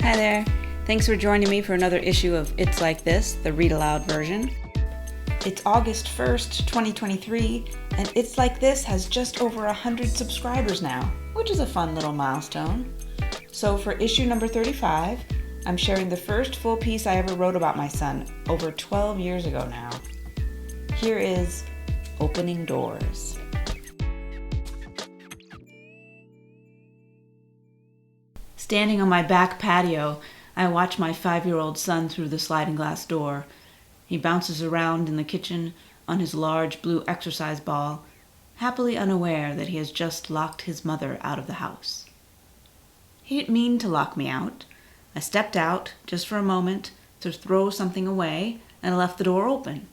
Hi there. Thanks for joining me for another issue of It's Like This, the read aloud version. It's August 1st, 2023, and It's Like This has just over 100 subscribers now, which is a fun little milestone. So for issue number 35, I'm sharing the first full piece I ever wrote about my son over 12 years ago now. Here is Opening Doors. Standing on my back patio, I watch my 5-year-old son through the sliding glass door. He bounces around in the kitchen on his large blue exercise ball, happily unaware that he has just locked his mother out of the house. He didn't mean to lock me out. I stepped out, just for a moment, to throw something away, and left the door open.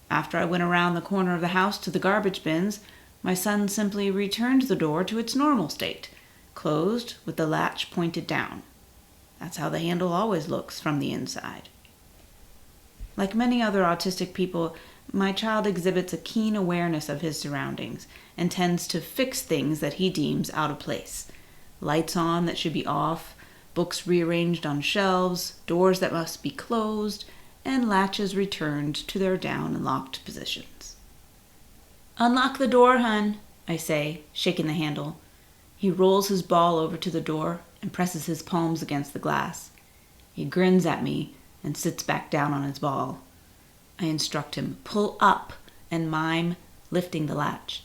After I went around the corner of the house to the garbage bins, my son simply returned the door to its normal state, closed with the latch pointed down. That's how the handle always looks from the inside. Like many other autistic people, my child exhibits a keen awareness of his surroundings and tends to fix things that he deems out of place. Lights on that should be off, books rearranged on shelves, doors that must be closed, and latches returned to their down and locked positions. "Unlock the door, hun," I say, shaking the handle. He rolls his ball over to the door and presses his palms against the glass. He grins at me and sits back down on his ball. I instruct him, "Pull up," and mime lifting the latch.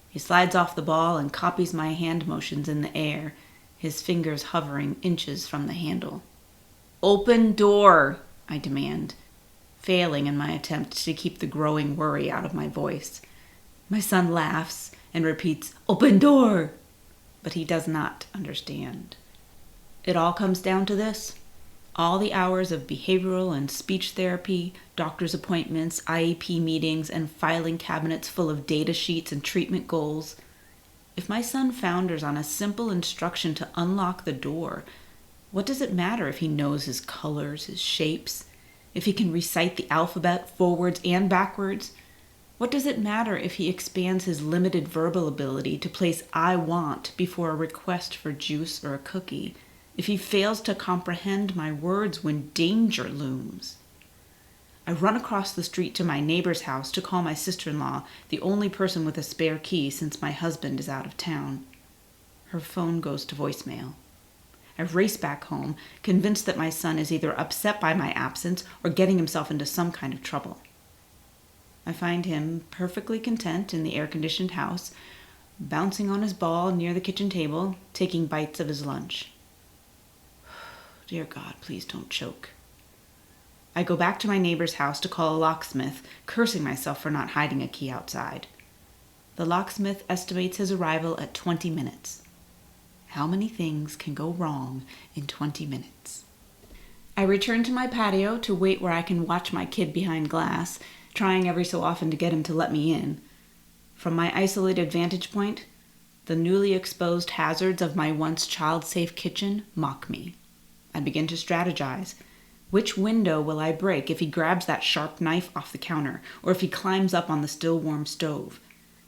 He slides off the ball and copies my hand motions in the air, his fingers hovering inches from the handle. "Open door," I demand, failing in my attempt to keep the growing worry out of my voice. My son laughs and repeats, "Open door," but he does not understand. It all comes down to this. All the hours of behavioral and speech therapy, doctor's appointments, IEP meetings, and filing cabinets full of data sheets and treatment goals. If my son founders on a simple instruction to unlock the door, what does it matter if he knows his colors, his shapes, if he can recite the alphabet forwards and backwards? What does it matter if he expands his limited verbal ability to place "I want" before a request for juice or a cookie, if he fails to comprehend my words when danger looms? I run across the street to my neighbor's house to call my sister-in-law, the only person with a spare key since my husband is out of town. Her phone goes to voicemail. I race back home, convinced that my son is either upset by my absence or getting himself into some kind of trouble. I find him perfectly content in the air-conditioned house, bouncing on his ball near the kitchen table, taking bites of his lunch. Dear God, please don't choke. I go back to my neighbor's house to call a locksmith, cursing myself for not hiding a key outside. The locksmith estimates his arrival at 20 minutes. How many things can go wrong in 20 minutes? I return to my patio to wait where I can watch my kid behind glass, trying every so often to get him to let me in. From my isolated vantage point, the newly exposed hazards of my once child-safe kitchen mock me. I begin to strategize. Which window will I break if he grabs that sharp knife off the counter, or if he climbs up on the still-warm stove?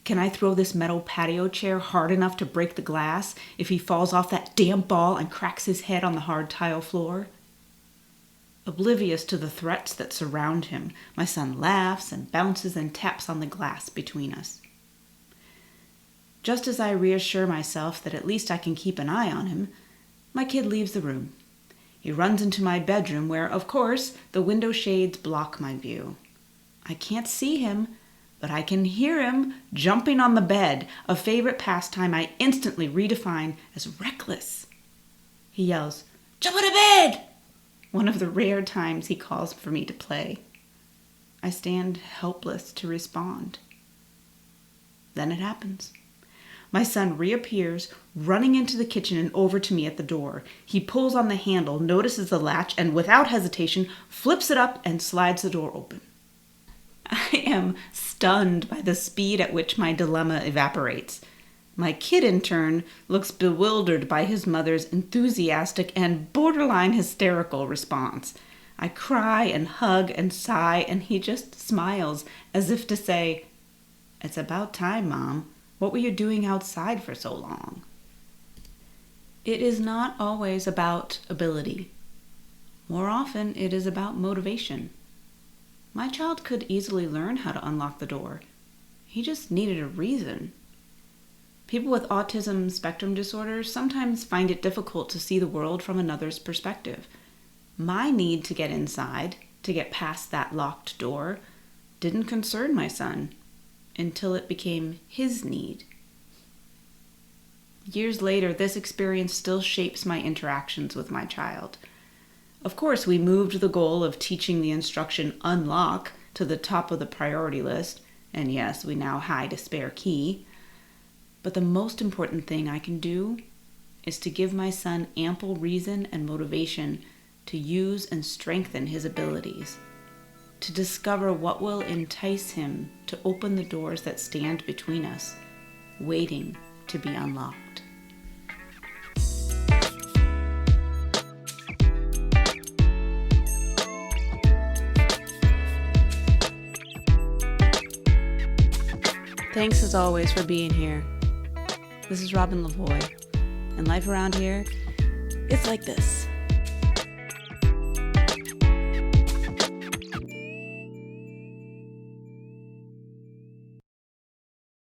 Can I throw this metal patio chair hard enough to break the glass if he falls off that damn ball and cracks his head on the hard tile floor? Oblivious to the threats that surround him, my son laughs and bounces and taps on the glass between us. Just as I reassure myself that at least I can keep an eye on him, my kid leaves the room. He runs into my bedroom where, of course, the window shades block my view. I can't see him, but I can hear him jumping on the bed, a favorite pastime I instantly redefine as reckless. He yells, "Jump out of bed!" one of the rare times he calls for me to play. I stand helpless to respond. Then it happens. My son reappears, running into the kitchen and over to me at the door. He pulls on the handle, notices the latch, and without hesitation, flips it up and slides the door open. I am stunned by the speed at which my dilemma evaporates. My kid, in turn, looks bewildered by his mother's enthusiastic and borderline hysterical response. I cry and hug and sigh, and he just smiles as if to say, "It's about time, Mom. What were you doing outside for so long?" It is not always about ability. More often, it is about motivation. My child could easily learn how to unlock the door. He just needed a reason. People with autism spectrum disorder sometimes find it difficult to see the world from another's perspective. My need to get inside, to get past that locked door, didn't concern my son until it became his need. Years later, this experience still shapes my interactions with my child. Of course, we moved the goal of teaching the instruction unlock to the top of the priority list, and yes, we now hide a spare key. But the most important thing I can do is to give my son ample reason and motivation to use and strengthen his abilities, to discover what will entice him to open the doors that stand between us, waiting to be unlocked. Thanks as always for being here. This is Robin Lavoie, and life around here, it's like this.